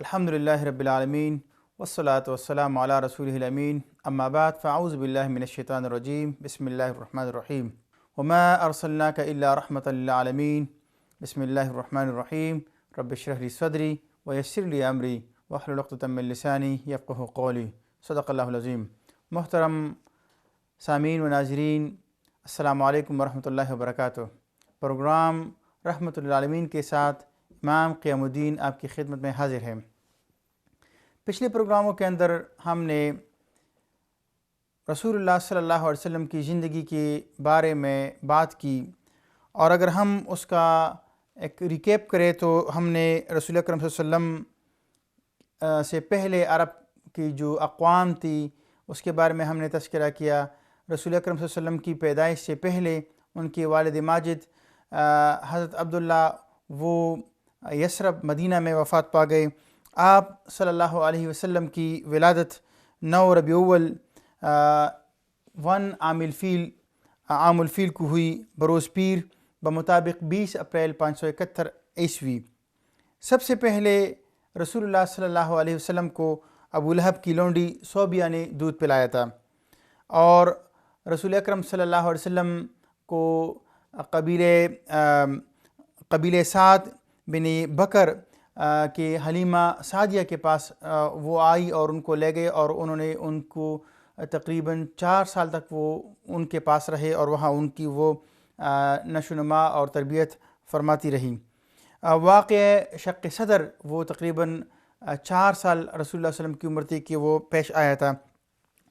الحمدللہ رب العالمین والصلاة والسلام علی رسولہ الامین اما بعد فاعوذ باللہ من الشیطان الرجیم بسم اللہ الرحمن الرحیم وما ارسلناک الا رحمۃ للعالمین بسم اللہ الرحمن الرحیم رب اشرح لی صدری ویسر لی امری واحلل عقدۃ من لسانی یفقہوا قولی صدق اللہ العظیم۔ محترم سامعین و ناظرین، السلام علیکم ورحمۃ اللہ وبرکاتہ۔ پروگرام رحمۃ للعالمین کے ساتھ امام قیام الدین آپ کی خدمت میں حاضر ہے۔ پچھلے پروگراموں کے اندر ہم نے رسول اللہ صلی اللہ علیہ وسلم کی زندگی کے بارے میں بات کی، اور اگر ہم اس کا ایک ریکیپ کریں تو ہم نے رسول اکرم صلی اللہ علیہ وسلم سے پہلے عرب کی جو اقوام تھی اس کے بارے میں ہم نے تذکرہ کیا۔ رسول اکرم صلی اللہ علیہ وسلم کی پیدائش سے پہلے ان کے والد ماجد حضرت عبداللہ وہ یثرب مدینہ میں وفات پا گئے۔ آپ صلی اللہ علیہ وسلم کی ولادت 9 ربیع اول 1 عام الفیل کو ہوئی بروز پیر بمطابق 20 اپریل 571 عیسوی۔ سب سے پہلے رسول اللہ صلی اللہ علیہ وسلم کو ابو لہب کی لونڈی صوبیہ نے دودھ پلایا تھا، اور رسول اکرم صلی اللہ علیہ وسلم کو قبیلے سعد بن بکر کہ حلیمہ سعدیہ کے پاس وہ آئی اور ان کو لے گئے، اور انہوں نے ان کو تقریباً 4 سال تک وہ ان کے پاس رہے اور وہاں ان کی وہ نشو و نما اور تربیت فرماتی رہی۔ واقعہ شق صدر وہ تقریباً 4 سال رسول اللہ صلی اللہ علیہ وسلم کی عمر تھی کہ وہ پیش آیا تھا،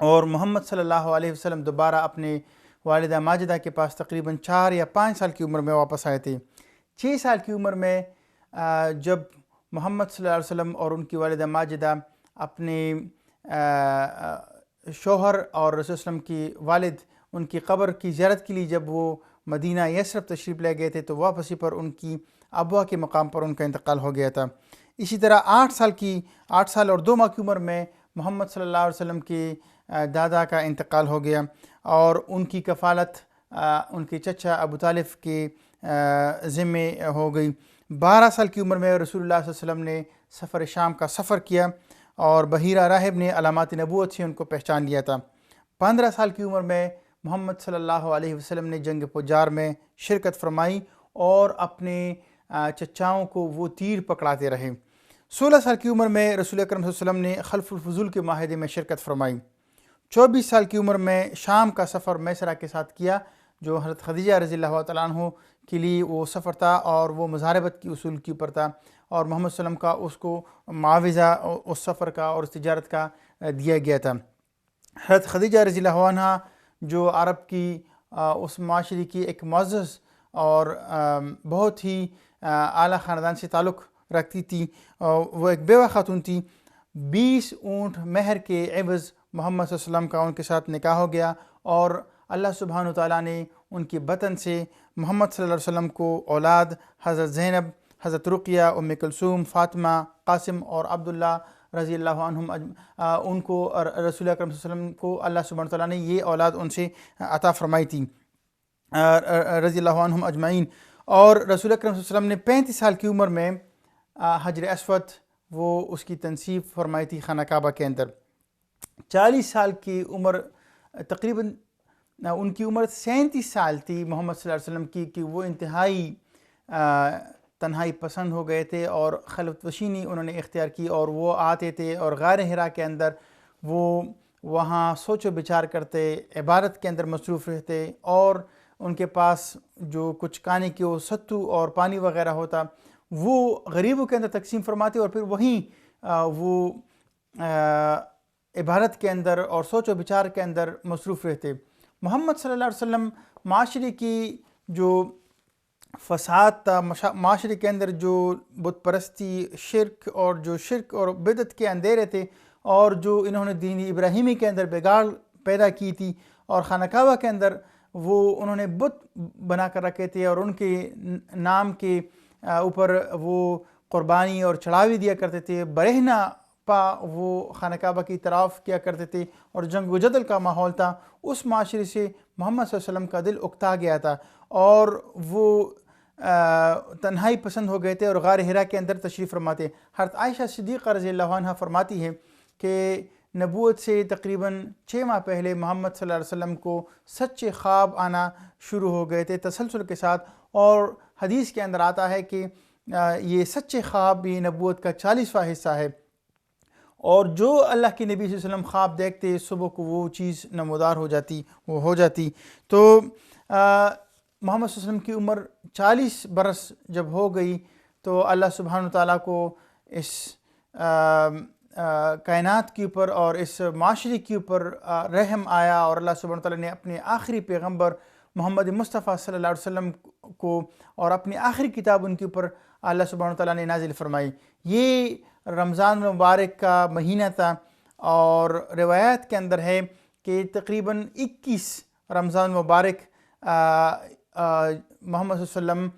اور محمد صلی اللہ علیہ وسلم دوبارہ اپنے والدہ ماجدہ کے پاس تقریباً 4 یا 5 سال کی عمر میں واپس آئے تھے۔ 6 سال کی عمر میں جب محمد صلی اللہ علیہ وسلم اور ان کی والدہ ماجدہ اپنے شوہر اور رسول وسلم کی والد ان کی قبر کی زیارت کے لیے جب وہ مدینہ یثرب تشریف لے گئے تھے تو واپسی پر ان کی ابوا کے مقام پر ان کا انتقال ہو گیا تھا۔ اسی طرح 8 سال اور 2 ماہ کی عمر میں محمد صلی اللہ علیہ وسلم کے دادا کا انتقال ہو گیا، اور ان کی کفالت ان کے چچا ابو طالب کے ذمے ہو گئی۔ 12 سال کی عمر میں رسول اللہ صلی اللہ علیہ وسلم نے سفر شام کا سفر کیا، اور بحیرہ راہب نے علامات نبوت سے ان کو پہچان لیا تھا۔ 15 سال کی عمر میں محمد صلی اللہ علیہ وسلم نے جنگ پجار میں شرکت فرمائی، اور اپنے چچاؤں کو وہ تیر پکڑاتے رہے۔ 16 سال کی عمر میں رسول اکرم صلی اللہ علیہ وسلم نے خلف الفضول کے معاہدے میں شرکت فرمائی۔ 24 سال کی عمر میں شام کا سفر میسرہ کے ساتھ کیا، جو حضرت خدیجہ رضی اللہ تعالیٰ عنہ کے لیے وہ سفر تھا، اور وہ مزاربت کی اصول کے اوپر تھا، اور محمد صلی اللہ علیہ وسلم کا اس کو معاوضہ اس سفر کا اور اس تجارت کا دیا گیا تھا۔ حضرت خدیجہ رضی اللہ عنہ جو عرب کی اس معاشرے کی ایک معزز اور بہت ہی اعلیٰ خاندان سے تعلق رکھتی تھی، وہ ایک بیوہ خاتون تھی۔ 20 اونٹ مہر کے عوض محمد صلی اللہ علیہ وسلم کا ان کے ساتھ نکاح ہو گیا، اور اللہ سبحانہ وتعالیٰ نے ان کی بطن سے محمد صلی اللہ علیہ وسلم کو اولاد حضرت زینب، حضرت رقیہ، ام کلثوم، فاطمہ، قاسم اور عبداللہ رضی اللہ عنہم ان کو رسول اکرم صلی اللہ علیہ وسلم کو اللہ سبحانہ وتعالیٰ نے یہ اولاد ان سے عطا فرمائی تھی رضی اللہ عنہم اجمعین۔ اور رسول اکرم صلی اللہ علیہ وسلم نے 35 سال کی عمر میں حجر اسود وہ اس کی تنصیب فرمائی تھی خانہ کعبہ کے اندر۔ 40 سال کی عمر تقریباً ان کی عمر 37 سال تھی محمد صلی اللہ علیہ وسلم کی، کہ وہ انتہائی تنہائی پسند ہو گئے تھے، اور خلوت نشینی انہوں نے اختیار کی، اور وہ آتے تھے اور غار حرا کے اندر وہ وہاں سوچ و بچار کرتے، عبادت کے اندر مصروف رہتے، اور ان کے پاس جو کچھ کھانے کی وہ ستو اور پانی وغیرہ ہوتا وہ غریبوں کے اندر تقسیم فرماتے، اور پھر وہیں وہ عبادت کے اندر اور سوچ و بچار کے اندر مصروف رہتے۔ محمد صلی اللہ علیہ وسلم معاشرے کی جو فساد تھا، معاشرے کے اندر جو بت پرستی، شرک اور بدعت کے اندھیرے تھے، اور جو انہوں نے دین ابراہیمی کے اندر بگاڑ پیدا کی تھی، اور خانہ کعبہ کے اندر وہ انہوں نے بت بنا کر رکھے تھے، اور ان کے نام کے اوپر وہ قربانی اور چڑھاوی دیا کرتے تھے، برہنہ پا وہ خانہ کعبہ کی طرف کیا کرتے تھے، اور جنگ و جدل کا ماحول تھا۔ اس معاشرے سے محمد صلی اللہ علیہ وسلم کا دل اکتا گیا تھا، اور وہ تنہائی پسند ہو گئے تھے اور غار حرا کے اندر تشریف فرما تھے۔ حضرت عائشہ صدیقہ رضی اللہ عنہ فرماتی ہے کہ نبوت سے تقریباً 6 ماہ پہلے محمد صلی اللہ علیہ وسلم کو سچے خواب آنا شروع ہو گئے تھے تسلسل کے ساتھ، اور حدیث کے اندر آتا ہے کہ یہ سچے خواب بھی نبوت کا 40واں حصہ ہے، اور جو اللہ کے نبی صلی اللہ علیہ وسلم خواب دیکھتے صبح کو وہ چیز نمودار ہو جاتی، وہ ہو جاتی۔ تو محمد صلی اللہ علیہ وسلم کی عمر 40 برس جب ہو گئی تو اللہ سبحانہ تعالیٰ کو اس کائنات کے اوپر اور اس معاشرے کے اوپر رحم آیا، اور اللہ سبحانہ تعالیٰ نے اپنے آخری پیغمبر محمد مصطفیٰ صلی اللہ علیہ وسلم کو اور اپنی آخری کتاب ان کے اوپر اللہ سبحانہ تعالیٰ نے نازل فرمائی۔ یہ رمضان المبارک کا مہینہ تھا، اور روایات کے اندر ہے کہ تقریباً 21 رمضان المبارک محمد صلی اللہ علیہ وسلم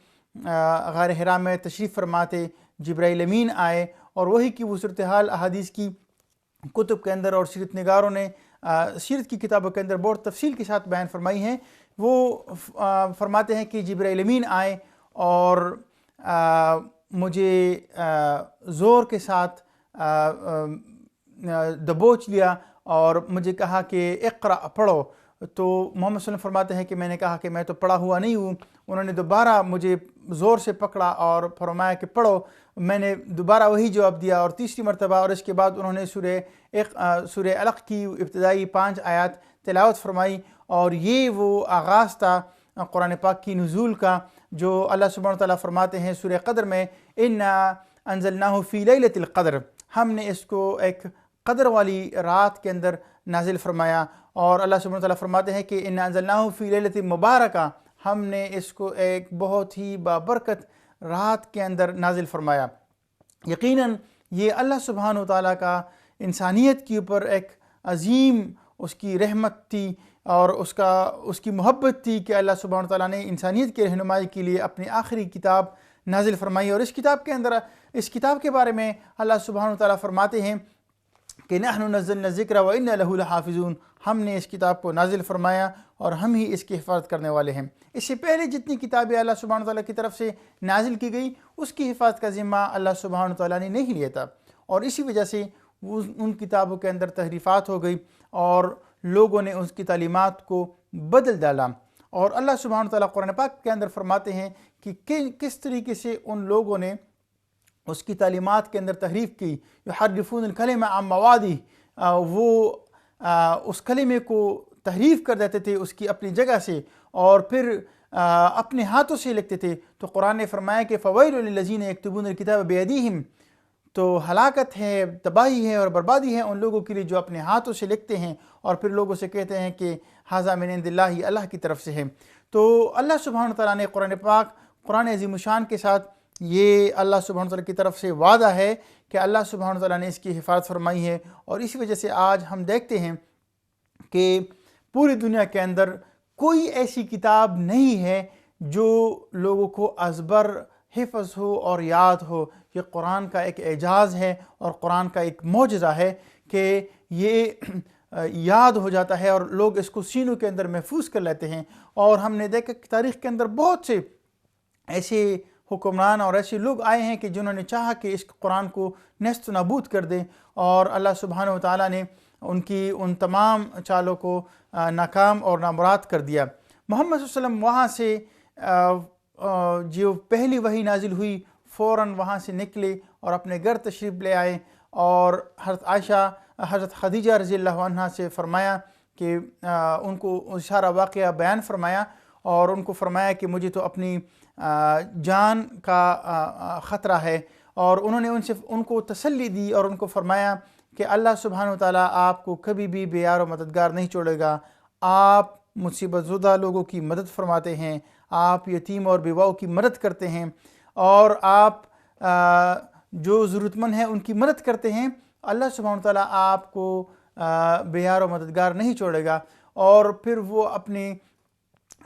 غار حرا میں تشریف فرماتے، جبرائیل امین آئے، اور وہی کی وہ صورتحال احادیث کی کتب کے اندر اور سیرت نگاروں نے سیرت کی کتابوں کے اندر بہت تفصیل کے ساتھ بیان فرمائی ہیں۔ وہ فرماتے ہیں کہ جبرائیل امین آئے اور مجھے زور کے ساتھ دبوچ لیا اور مجھے کہا کہ اقرأ پڑھو، تو محمد صلی اللہ علیہ وسلم فرماتے ہیں کہ میں نے کہا کہ میں تو پڑھا ہوا نہیں ہوں۔ انہوں نے دوبارہ مجھے زور سے پکڑا اور فرمایا کہ پڑھو، میں نے دوبارہ وہی جواب دیا، اور تیسری مرتبہ، اور اس کے بعد انہوں نے سورہ علق کی ابتدائی 5 آیات تلاوت فرمائی، اور یہ وہ آغاز تھا قرآن پاک کی نزول کا، جو اللہ سبحانہ تعالیٰ فرماتے ہیں سورہ قدر میں انا انزلناہ فی لیلۃ القدر، ہم نے اس کو ایک قدر والی رات کے اندر نازل فرمایا، اور اللہ سبحانہ تعالیٰ فرماتے ہیں کہ انا انزلناہ فی لیلۃ مبارکہ، ہم نے اس کو ایک بہت ہی بابرکت رات کے اندر نازل فرمایا۔ یقیناً یہ اللہ سبحانہ تعالیٰ کا انسانیت کے اوپر ایک عظیم اس کی رحمت تھی، اور اس کی محبت تھی کہ اللہ سبحانہ تعالیٰ نے انسانیت کی رہنمائی کے لیے اپنی آخری کتاب نازل فرمائی۔ اور اس کتاب کے بارے میں اللہ سبحانہ تعالیٰ فرماتے ہیں کہ نحن نزلنا الذکر وإنا لہ لحافظون، ہم نے اس کتاب کو نازل فرمایا اور ہم ہی اس کی حفاظت کرنے والے ہیں۔ اس سے پہلے جتنی کتابیں اللہ سبحانہ تعالیٰ کی طرف سے نازل کی گئی، اس کی حفاظت کا ذمہ اللہ سبحانہ تعالیٰ نے نہیں لیا تھا، اور اسی وجہ سے ان کتابوں کے اندر تحریفات ہو گئی اور لوگوں نے اس کی تعلیمات کو بدل ڈالا۔ اور اللہ سبحانہ تعالیٰ قرآن پاک کے اندر فرماتے ہیں کہ کس طریقے سے ان لوگوں نے اس کی تعلیمات کے اندر تحریف کی، یحرفون الکلم عن مواضعہ، وہ اس کلمے کو تحریف کر دیتے تھے اس کی اپنی جگہ سے، اور پھر اپنے ہاتھوں سے لکھتے تھے۔ تو قرآن نے فرمایا کہ فویل للذین یکتبون الکتاب بایدیہم، تو ہلاکت ہے، تباہی ہے اور بربادی ہے ان لوگوں کے لیے جو اپنے ہاتھوں سے لکھتے ہیں اور پھر لوگوں سے کہتے ہیں کہ ھذا من عند اللہ، اللہ کی طرف سے ہے۔ تو اللہ سبحانہ تعالیٰ نے قرآن پاک، قرآن عظیم الشان کے ساتھ یہ اللہ سبحانہ تعالیٰ کی طرف سے وعدہ ہے کہ اللہ سبحانہ تعالیٰ نے اس کی حفاظت فرمائی ہے، اور اسی وجہ سے آج ہم دیکھتے ہیں کہ پوری دنیا کے اندر کوئی ایسی کتاب نہیں ہے جو لوگوں کو ازبر حفظ ہو اور یاد ہو۔ یہ قرآن کا ایک اعجاز ہے اور قرآن کا ایک معجزہ ہے کہ یہ یاد ہو جاتا ہے اور لوگ اس کو سینوں کے اندر محفوظ کر لیتے ہیں۔ اور ہم نے دیکھا کہ تاریخ کے اندر بہت سے ایسے حکمران اور ایسے لوگ آئے ہیں کہ جنہوں نے چاہا کہ اس قرآن کو نیست و نابود کر دیں، اور اللہ سبحانہ وتعالیٰ نے ان تمام چالوں کو ناکام اور نامراد کر دیا۔ محمد صلی اللہ علیہ وسلم وہاں سے جو پہلی وحی نازل ہوئی فوراً وہاں سے نکلے اور اپنے گھر تشریف لے آئے، اور حضرت خدیجہ رضی اللہ عنہ سے فرمایا کہ ان کو سارا واقعہ بیان فرمایا، اور ان کو فرمایا کہ مجھے تو اپنی جان کا خطرہ ہے، اور انہوں نے ان کو تسلی دی اور ان کو فرمایا کہ اللہ سبحانہ وتعالیٰ آپ کو کبھی بھی بے یار و مددگار نہیں چھوڑے گا، آپ مصیبت زدہ لوگوں کی مدد فرماتے ہیں، آپ یتیم اور بیواؤں کی مدد کرتے ہیں، اور آپ جو ضرورت مند ہیں ان کی مدد کرتے ہیں، اللہ سبحانہ وتعالیٰ آپ کو بے یار و مددگار نہیں چھوڑے گا۔ اور پھر وہ اپنے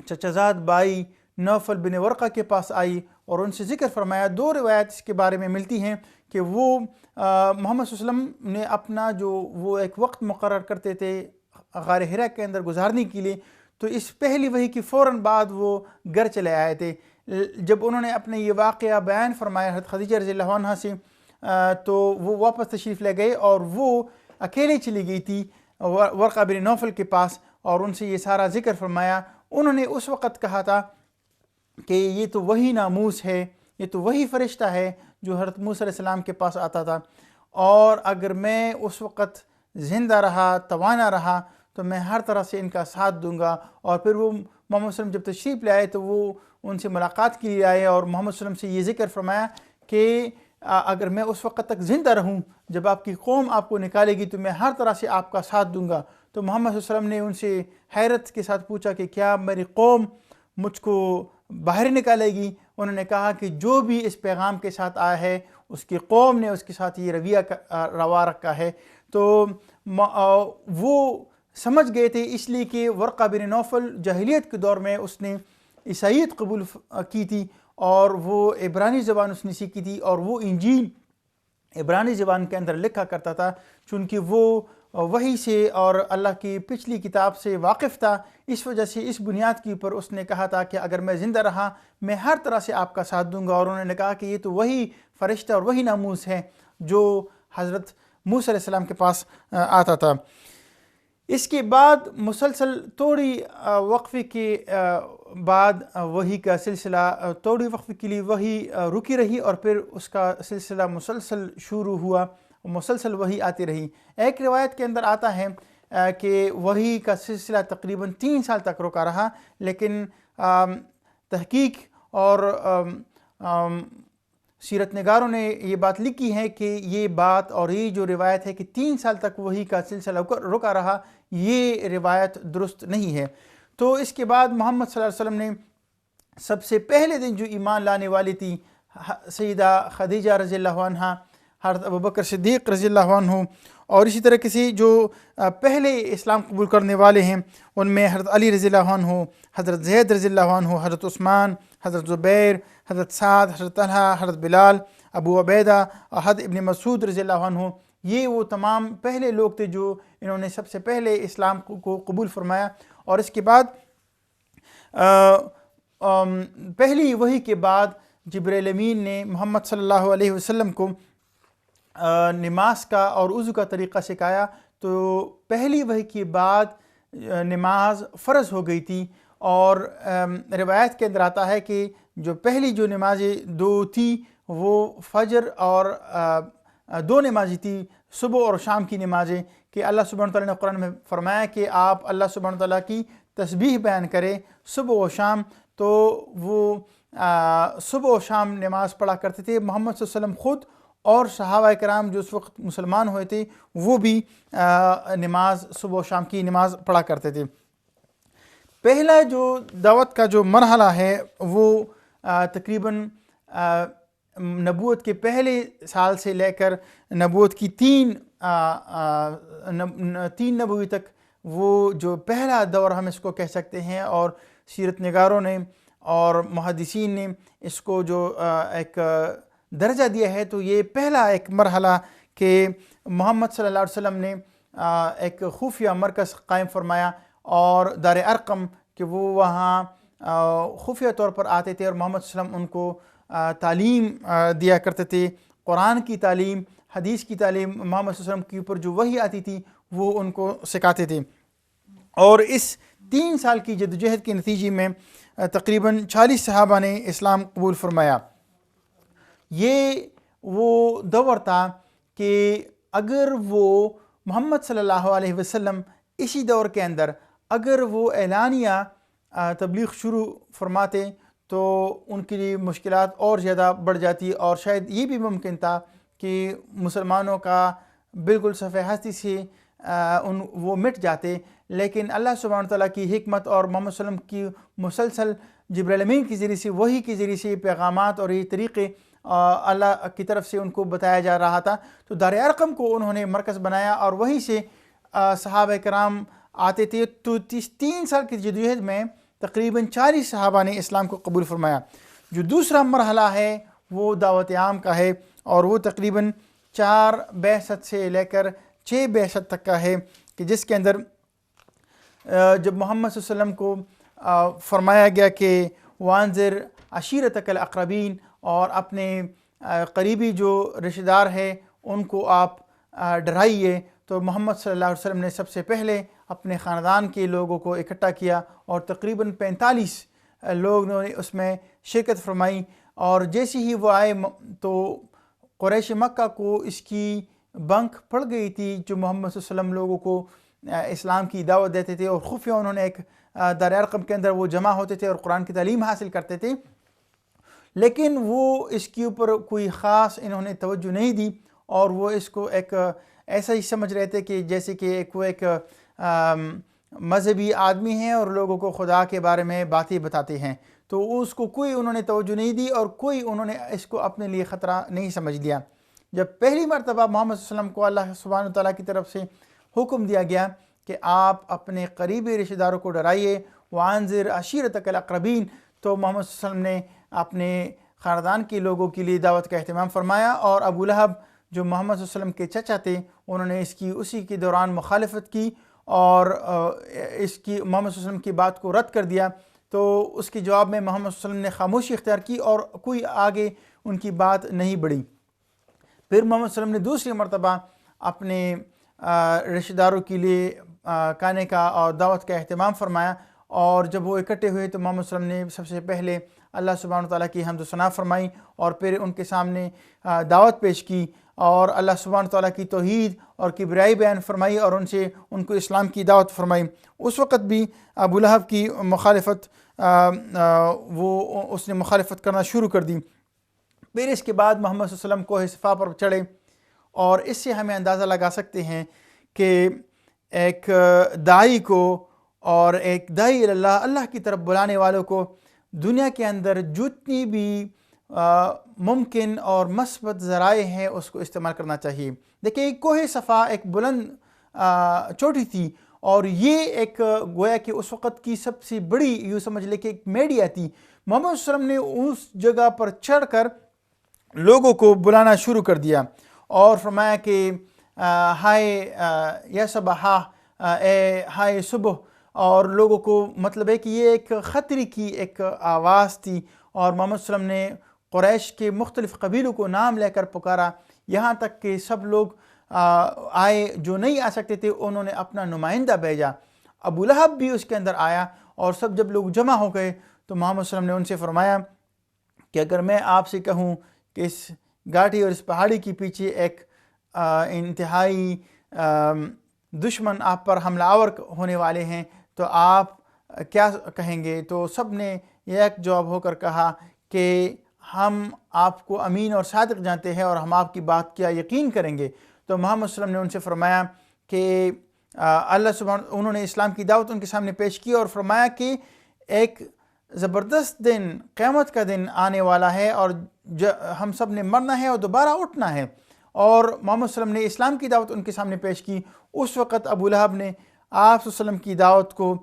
چچا زاد بھائی نوفل بن ورقہ کے پاس آئی اور ان سے ذکر فرمایا۔ 2 روایات اس کے بارے میں ملتی ہیں کہ وہ محمد صلی اللہ علیہ وسلم نے اپنا جو وہ ایک وقت مقرر کرتے تھے غار حرا کے اندر گزارنے کے لیے، تو اس پہلی وحی کی فوراً بعد وہ گھر چلے آئے تھے۔ جب انہوں نے اپنے یہ واقعہ بیان فرمایا حضرت خدیجہ رضی اللہ عنہا سے تو وہ واپس تشریف لے گئے اور وہ اکیلے چلی گئی تھی ورقہ بن نوفل کے پاس اور ان سے یہ سارا ذکر فرمایا۔ انہوں نے اس وقت کہا تھا کہ یہ تو وہی ناموس ہے، یہ تو وہی فرشتہ ہے جو حضرت موسیٰ علیہ السلام کے پاس آتا تھا، اور اگر میں اس وقت زندہ رہا، توانا رہا، تو میں ہر طرح سے ان کا ساتھ دوں گا۔ اور پھر وہ محمد صلی اللہ علیہ وسلم جب تشریف لے آئے تو وہ ان سے ملاقات کے لیے آئے اور محمد صلی اللہ علیہ وسلم سے یہ ذکر فرمایا کہ اگر میں اس وقت تک زندہ رہوں، جب آپ کی قوم آپ کو نکالے گی تو میں ہر طرح سے آپ کا ساتھ دوں گا۔ تو محمد صلی اللہ علیہ وسلم نے ان سے حیرت کے ساتھ پوچھا کہ کیا میری قوم مجھ کو باہر نکالے گی؟ انہوں نے کہا کہ جو بھی اس پیغام کے ساتھ آیا ہے اس کی قوم نے اس کے ساتھ یہ رویہ روا رکھا ہے۔ تو وہ سمجھ گئے تھے، اس لیے کہ ورقہ بن نوفل جاہلیت کے دور میں اس نے عیسائیت قبول کی تھی اور وہ عبرانی زبان اس نے سیکھی تھی، اور وہ انجیل عبرانی زبان کے اندر لکھا کرتا تھا، چونکہ وہ وحی سے اور اللہ کی پچھلی کتاب سے واقف تھا۔ اس وجہ سے اس بنیاد کے اوپر اس نے کہا تھا کہ اگر میں زندہ رہا میں ہر طرح سے آپ کا ساتھ دوں گا، اور انہوں نے کہا کہ یہ تو وہی فرشتہ اور وہی ناموس ہے جو حضرت موسیٰ علیہ السلام کے پاس آتا تھا۔ اس کے بعد مسلسل تھوڑی وقفے کے بعد وحی کا سلسلہ تھوڑی وقفے کے لیے وحی رکی رہی، اور پھر اس کا سلسلہ مسلسل شروع ہوا، مسلسل وحی آتی رہی۔ ایک روایت کے اندر آتا ہے کہ وحی کا سلسلہ تقریباً 3 سال تک رکا رہا، لیکن تحقیق اور سیرت نگاروں نے یہ بات لکھی ہے کہ یہ بات اور یہ جو روایت ہے کہ 3 سال تک وحی کا سلسلہ رکا رہا، یہ روایت درست نہیں ہے۔ تو اس کے بعد محمد صلی اللہ علیہ وسلم نے سب سے پہلے دن جو ایمان لانے والی تھی سیدہ خدیجہ رضی اللہ عنہ، حضرت ابوبکر صدیق رضی اللہ عنہ، اور اسی طرح کسی جو پہلے اسلام قبول کرنے والے ہیں ان میں حضرت علی رضی اللہ عنہ، حضرت زید رضی اللہ عنہ، حضرت عثمان، حضرت زبیر، حضرت سعد، حضرت طلحہ، حضرت بلال، ابو عبیدہ، حضرت ابن مسعود رضی اللہ عنہ، یہ وہ تمام پہلے لوگ تھے جو انہوں نے سب سے پہلے اسلام کو قبول فرمایا۔ اور اس کے بعد پہلی وحی کے بعد جبرائیل امین نے محمد صلی اللہ علیہ وسلم کو نماز کا اور وضو کا طریقہ سکھایا، تو پہلی وحی کے بعد نماز فرض ہو گئی تھی، اور روایت کے اندر آتا ہے کہ جو پہلی جو نمازیں 2 تھی وہ فجر اور 2 نمازیں تھی، صبح اور شام کی نمازیں، کہ اللہ سبحانہ تعالیٰ نے قرآن میں فرمایا کہ آپ اللہ سبحانہ تعالیٰ کی تسبیح بیان کریں صبح و شام، تو وہ صبح و شام نماز پڑھا کرتے تھے۔ محمد صلی اللہ علیہ وسلم خود اور صحابہ کرام جو اس وقت مسلمان ہوئے تھے وہ بھی نماز صبح و شام کی نماز پڑھا کرتے تھے۔ پہلا جو دعوت کا جو مرحلہ ہے وہ تقریباً نبوت کے پہلے سال سے لے کر نبوت کی 3 نبوی تک، وہ جو پہلا دور ہم اس کو کہہ سکتے ہیں، اور سیرت نگاروں نے اور محدثین نے اس کو جو ایک درجہ دیا ہے، تو یہ پہلا ایک مرحلہ کہ محمد صلی اللہ علیہ وسلم نے ایک خفیہ مرکز قائم فرمایا، اور دار ارقم کہ وہ وہاں خفیہ طور پر آتے تھے اور محمد صلی اللہ علیہ وسلم ان کو تعلیم دیا کرتے تھے، قرآن کی تعلیم، حدیث کی تعلیم، محمد صلی اللہ علیہ وسلم کے اوپر جو وحی آتی تھی وہ ان کو سکھاتے تھے۔ اور اس 3 سال کی جدوجہد کے نتیجے میں تقریباً 40 صحابہ نے اسلام قبول فرمایا۔ یہ وہ دور تھا کہ اگر وہ محمد صلی اللہ علیہ وسلم اسی دور کے اندر اگر وہ اعلانیہ تبلیغ شروع فرماتے تو ان کے لیے مشکلات اور زیادہ بڑھ جاتی، اور شاید یہ بھی ممکن تھا کہ مسلمانوں کا بالکل صفحہ ہستی سے وہ مٹ جاتے، لیکن اللہ سبحانہ تعالیٰ کی حکمت اور محمد صلی اللہ علیہ وسلم کی مسلسل جبرائیل امین کے ذریعے سے، وحی کے ذریعے سے پیغامات اور یہ طریقے اللہ کی طرف سے ان کو بتایا جا رہا تھا، تو دار ارقم کو انہوں نے مرکز بنایا اور وہیں سے صحابہ کرام آتے تھے۔ تو 3 سال کی جدوجہد میں تقریباً 40 صحابہ نے اسلام کو قبول فرمایا۔ جو دوسرا مرحلہ ہے وہ دعوت عام کا ہے، اور وہ تقریباً 4 بعثت سے لے کر 6 بعثت تک کا ہے، کہ جس کے اندر جب محمد صلی اللہ علیہ وسلم کو فرمایا گیا کہ وانذر عشیرتک الاقربین، اور اپنے قریبی جو رشتہ دار ہے ان کو آپ ڈرائیے۔ تو محمد صلی اللہ علیہ وسلم نے سب سے پہلے اپنے خاندان کے لوگوں کو اکٹھا کیا اور تقریباً 45 لوگ نے اس میں شرکت فرمائی، اور جیسے ہی وہ آئے تو قریش مکہ کو اس کی بنک پڑ گئی تھی جو محمد صلی اللہ علیہ وسلم لوگوں کو اسلام کی دعوت دیتے تھے، اور خفیہ انہوں نے ایک دار ارقم کے اندر وہ جمع ہوتے تھے اور قرآن کی تعلیم حاصل کرتے تھے، لیکن وہ اس کے اوپر کوئی خاص انہوں نے توجہ نہیں دی، اور وہ اس کو ایک ایسا ہی سمجھ رہے تھے کہ جیسے کہ وہ ایک مذہبی آدمی ہیں اور لوگوں کو خدا کے بارے میں باتیں بتاتے ہیں، تو اس کو کوئی انہوں نے توجہ نہیں دی اور کوئی انہوں نے اس کو اپنے لیے خطرہ نہیں سمجھ لیا۔ جب پہلی مرتبہ محمد صلی اللہ علیہ وسلم کو اللہ سبحانہ وتعالیٰ کی طرف سے حکم دیا گیا کہ آپ اپنے قریبی رشتہ داروں کو ڈرائیے، وانذر عشیرتک الاقربین، تو محمد صلی اللہ علیہ وسلم نے اپنے خاندان کے لوگوں کے لیے دعوت کا اہتمام فرمایا، اور ابو لہب جو محمد صلی اللہ علیہ وسلم کے چچا تھے انہوں نے اس کی اسی کے دوران مخالفت کی اور اس کی محمد صلی اللہ علیہ وسلم کی بات کو رد کر دیا، تو اس کے جواب میں محمد صلی اللہ علیہ وسلم نے خاموشی اختیار کی اور کوئی آگے ان کی بات نہیں بڑھی۔ پھر محمد صلی اللہ علیہ وسلم نے دوسری مرتبہ اپنے رشتہ داروں کے لیے کھانے کا اور دعوت کا اہتمام فرمایا، اور جب وہ اکٹھے ہوئے تو محمد صلی اللہ علیہ وسلم نے سب سے پہلے اللہ سبحانہ وتعالیٰ کی حمد و ثنا فرمائی، اور پھر ان کے سامنے دعوت پیش کی اور اللہ سبحانہ وتعالیٰ کی توحید اور کبریائی بیان فرمائی اور ان کو اسلام کی دعوت فرمائی۔ اس وقت بھی ابو لہب کی مخالفت اس نے مخالفت کرنا شروع کر دی۔ پھر اس کے بعد محمد صلی اللہ علیہ وسلم کوہ صفا پر چڑھے، اور اس سے ہمیں اندازہ لگا سکتے ہیں کہ ایک داعی کو اور ایک داعی اللہ، اللہ کی طرف بلانے والوں کو دنیا کے اندر جتنی بھی ممکن اور مثبت ذرائع ہیں اس کو استعمال کرنا چاہیے۔ دیکھیں کوہ صفا ایک بلند چوٹی تھی، اور یہ ایک گویا کہ اس وقت کی سب سے بڑی یوں سمجھ لے کہ ایک میڈیا تھی۔ محمد صلی اللہ علیہ وسلم نے اس جگہ پر چڑھ کر لوگوں کو بلانا شروع کر دیا اور فرمایا کہ ہائے یا صباحا، اے ہائے صبح، اور لوگوں کو مطلب ہے کہ یہ ایک خطرے کی ایک آواز تھی، اور محمد صلی اللہ علیہ وسلم نے قریش کے مختلف قبیلوں کو نام لے کر پکارا، یہاں تک کہ سب لوگ آئے، جو نہیں آ سکتے تھے انہوں نے اپنا نمائندہ بھیجا۔ ابو لہب بھی اس کے اندر آیا، اور سب جب لوگ جمع ہو گئے تو محمد صلی اللہ علیہ وسلم نے ان سے فرمایا کہ اگر میں آپ سے کہوں کہ اس گھاٹی اور اس پہاڑی کے پیچھے ایک انتہائی دشمن آپ پر حملہ آور ہونے والے ہیں تو آپ کیا کہیں گے؟ تو سب نے ایک جواب ہو کر کہا کہ ہم آپ کو امین اور صادق جانتے ہیں اور ہم آپ کی بات کیا یقین کریں گے۔ تو محمد صلی اللہ علیہ وسلم نے ان سے فرمایا کہ اللہ سبحانہ، انہوں نے اسلام کی دعوت ان کے سامنے پیش کی اور فرمایا کہ ایک زبردست دن، قیامت کا دن آنے والا ہے، اور ہم سب نے مرنا ہے اور دوبارہ اٹھنا ہے۔ اور محمد صلی اللہ علیہ وسلم نے اسلام کی دعوت ان کے سامنے پیش کی۔ اس وقت ابو لہب نے آپ صلی اللہ علیہ وسلم کی دعوت کو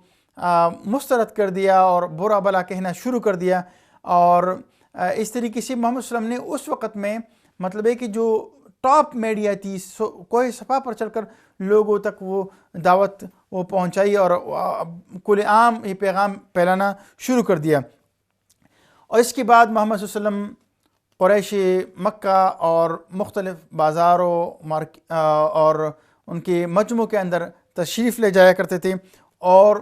مسترد کر دیا اور برا بلا کہنا شروع کر دیا، اور اس طریقے سے محمد صلی اللہ علیہ وسلم نے اس وقت میں مطلب ہے کہ جو ٹاپ میڈیا تھی کوہ صفا پر چڑھ کر لوگوں تک وہ دعوت وہ پہنچائی اور کل عام یہ پیغام پھیلانا شروع کر دیا۔ اور اس کے بعد محمد صلی اللہ علیہ وسلم قریش مکہ اور مختلف بازاروں اور ان کے مجمعوں کے اندر تشریف لے جایا کرتے تھے اور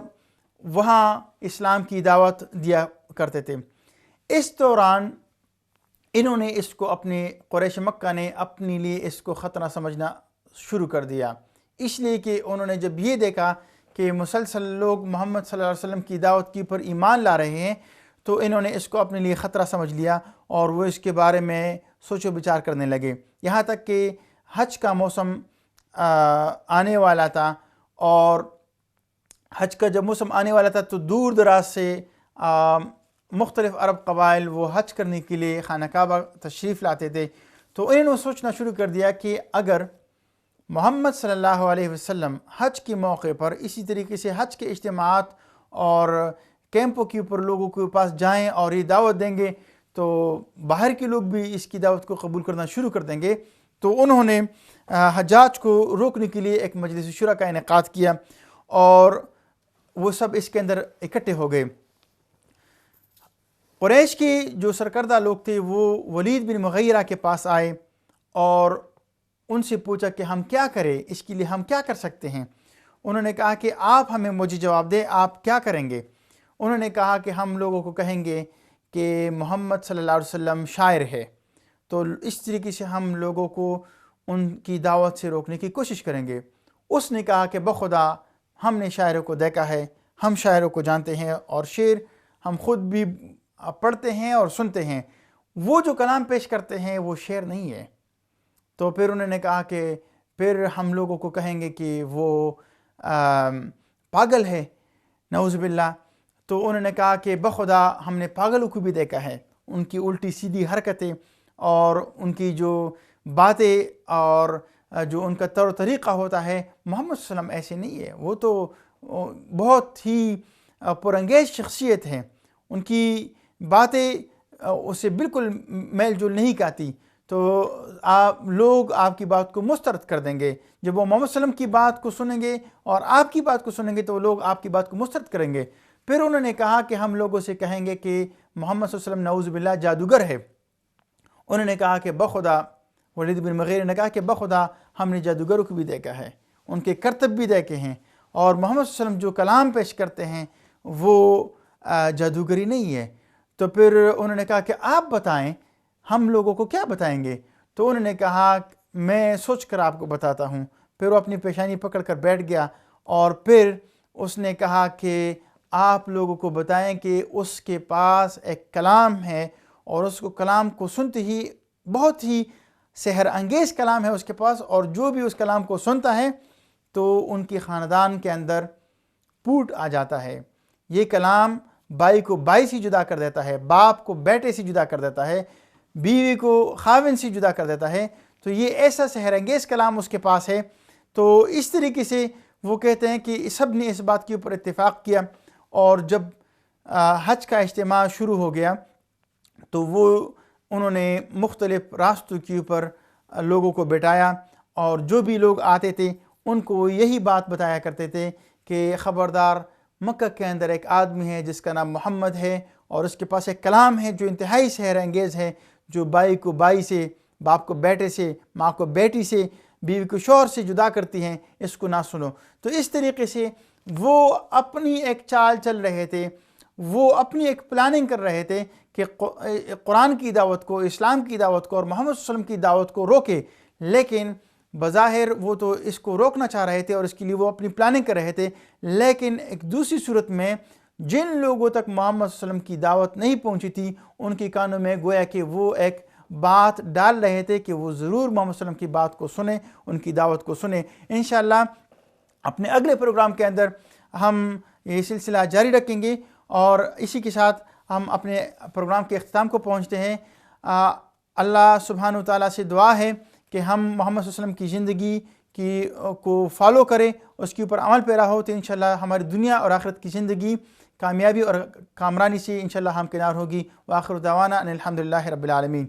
وہاں اسلام کی دعوت دیا کرتے تھے۔ اس دوران انہوں نے اس کو اپنے قریش مکہ نے اپنے لیے اس کو خطرہ سمجھنا شروع کر دیا، اس لیے کہ انہوں نے جب یہ دیکھا کہ مسلسل لوگ محمد صلی اللہ علیہ وسلم کی دعوت کے اوپر ایمان لا رہے ہیں تو انہوں نے اس کو اپنے لیے خطرہ سمجھ لیا اور وہ اس کے بارے میں سوچ و بچار کرنے لگے، یہاں تک کہ حج کا موسم آنے والا تھا، اور حج کا جب موسم آنے والا تھا تو دور دراز سے مختلف عرب قبائل وہ حج کرنے کے لیے خانہ کعبہ تشریف لاتے تھے۔ تو انہوں نے سوچنا شروع کر دیا کہ اگر محمد صلی اللہ علیہ وسلم حج کے موقع پر اسی طریقے سے حج کے اجتماعات اور کیمپوں کے اوپر لوگوں کے پاس جائیں اور یہ دعوت دیں گے تو باہر کے لوگ بھی اس کی دعوت کو قبول کرنا شروع کر دیں گے۔ تو انہوں نے حجاج کو روکنے کے لیے ایک مجلس شورا کا انعقاد کیا اور وہ سب اس کے اندر اکٹھے ہو گئے۔ قریش کے جو سرکردہ لوگ تھے وہ ولید بن مغیرہ کے پاس آئے اور ان سے پوچھا کہ ہم کیا کریں، اس کے لیے ہم کیا کر سکتے ہیں۔ انہوں نے کہا کہ آپ ہمیں مجھے جواب دیں، آپ کیا کریں گے؟ انہوں نے کہا کہ ہم لوگوں کو کہیں گے کہ محمد صلی اللہ علیہ وسلم شاعر ہے، تو اس طریقے سے ہم لوگوں کو ان کی دعوت سے روکنے کی کوشش کریں گے۔ اس نے کہا کہ بخدا ہم نے شاعروں کو دیکھا ہے، ہم شاعروں کو جانتے ہیں، اور شعر ہم خود بھی پڑھتے ہیں اور سنتے ہیں، وہ جو کلام پیش کرتے ہیں وہ شعر نہیں ہے۔ تو پھر انہوں نے کہا کہ پھر ہم لوگوں کو کہیں گے کہ وہ پاگل ہے، نعوذ باللہ۔ تو انہوں نے کہا کہ بخدا ہم نے پاگلوں کو بھی دیکھا ہے، ان کی الٹی سیدھی حرکتیں اور ان کی جو باتیں اور جو ان کا طور طریقہ ہوتا ہے، محمد صلی اللہ علیہ وسلم ایسے نہیں ہے، وہ تو بہت ہی پرانگیز شخصیت ہے، ان کی باتیں اسے بالکل میل جول نہیں کہتی، تو لوگ آپ کی بات کو مسترد کر دیں گے۔ جب وہ محمد صلی اللہ علیہ وسلم کی بات کو سنیں گے اور آپ کی بات کو سنیں گے تو لوگ آپ کی بات کو مسترد کریں گے۔ پھر انہوں نے کہا کہ ہم لوگوں سے کہیں گے کہ محمد صلی اللہ علیہ وسلم نعوذ باللہ جادوگر ہے۔ انہوں نے کہا کہ بخدا، ولید بن مغیرہ نے کہا کہ بخدا ہم نے جادوگروں کو بھی دیکھا ہے، ان کے کرتب بھی دیکھے ہیں، اور محمد صلی اللہ علیہ وسلم جو کلام پیش کرتے ہیں وہ جادوگری نہیں ہے۔ تو پھر انہوں نے کہا کہ آپ بتائیں، ہم لوگوں کو کیا بتائیں گے؟ تو انہوں نے کہا میں سوچ کر آپ کو بتاتا ہوں۔ پھر وہ اپنی پیشانی پکڑ کر بیٹھ گیا، اور پھر اس نے کہا کہ آپ لوگوں کو بتائیں کہ اس کے پاس ایک کلام ہے، اور اس کو کلام کو سنتے ہی بہت ہی سحر انگیز کلام ہے اس کے پاس، اور جو بھی اس کلام کو سنتا ہے تو ان کی خاندان کے اندر پھوٹ آ جاتا ہے۔ یہ کلام بھائی کو بھائی سے جدا کر دیتا ہے، باپ کو بیٹے سے جدا کر دیتا ہے، بیوی کو خاوند سے جدا کر دیتا ہے۔ تو یہ ایسا سحر انگیز کلام اس کے پاس ہے۔ تو اس طریقے سے وہ کہتے ہیں کہ سب نے اس بات کے اوپر اتفاق کیا، اور جب حج کا اجتماع شروع ہو گیا تو انہوں نے مختلف راستوں کے اوپر لوگوں کو بٹھایا، اور جو بھی لوگ آتے تھے ان کو یہی بات بتایا کرتے تھے کہ خبردار، مکہ کے اندر ایک آدمی ہے جس کا نام محمد ہے، اور اس کے پاس ایک کلام ہے جو انتہائی سحر انگیز ہے، جو بھائی کو بھائی سے، باپ کو بیٹے سے، ماں کو بیٹی سے، بیوی کو شوہر سے جدا کرتی ہیں، اس کو نہ سنو۔ تو اس طریقے سے وہ اپنی ایک چال چل رہے تھے، وہ اپنی ایک پلاننگ کر رہے تھے کہ قرآن کی دعوت کو، اسلام کی دعوت کو اور محمد صلی اللہ علیہ وسلم کی دعوت کو روکے، لیکن بظاہر وہ تو اس کو روکنا چاہ رہے تھے اور اس کے لیے وہ اپنی پلاننگ کر رہے تھے، لیکن ایک دوسری صورت میں جن لوگوں تک محمد صلی اللہ علیہ وسلم کی دعوت نہیں پہنچی تھی ان کی کانوں میں گویا کہ وہ ایک بات ڈال رہے تھے کہ وہ ضرور محمد صلی اللہ علیہ وسلم کی بات کو سنیں، ان کی دعوت کو سنیں۔ انشاءاللہ اپنے اگلے پروگرام کے اندر ہم یہ سلسلہ جاری رکھیں گے، اور اسی کے ساتھ ہم اپنے پروگرام کے اختتام کو پہنچتے ہیں۔ اللہ سبحانہ وتعالیٰ سے دعا ہے کہ ہم محمد صلی اللہ علیہ وسلم کی زندگی کو فالو کریں، اس کے اوپر عمل پیرا ہو، تو انشاءاللہ ہماری دنیا اور آخرت کی زندگی کامیابی اور کامرانی سے انشاءاللہ ہم کنار ہوگی۔ وآخر دعوانا ان الحمدللہ رب العالمین۔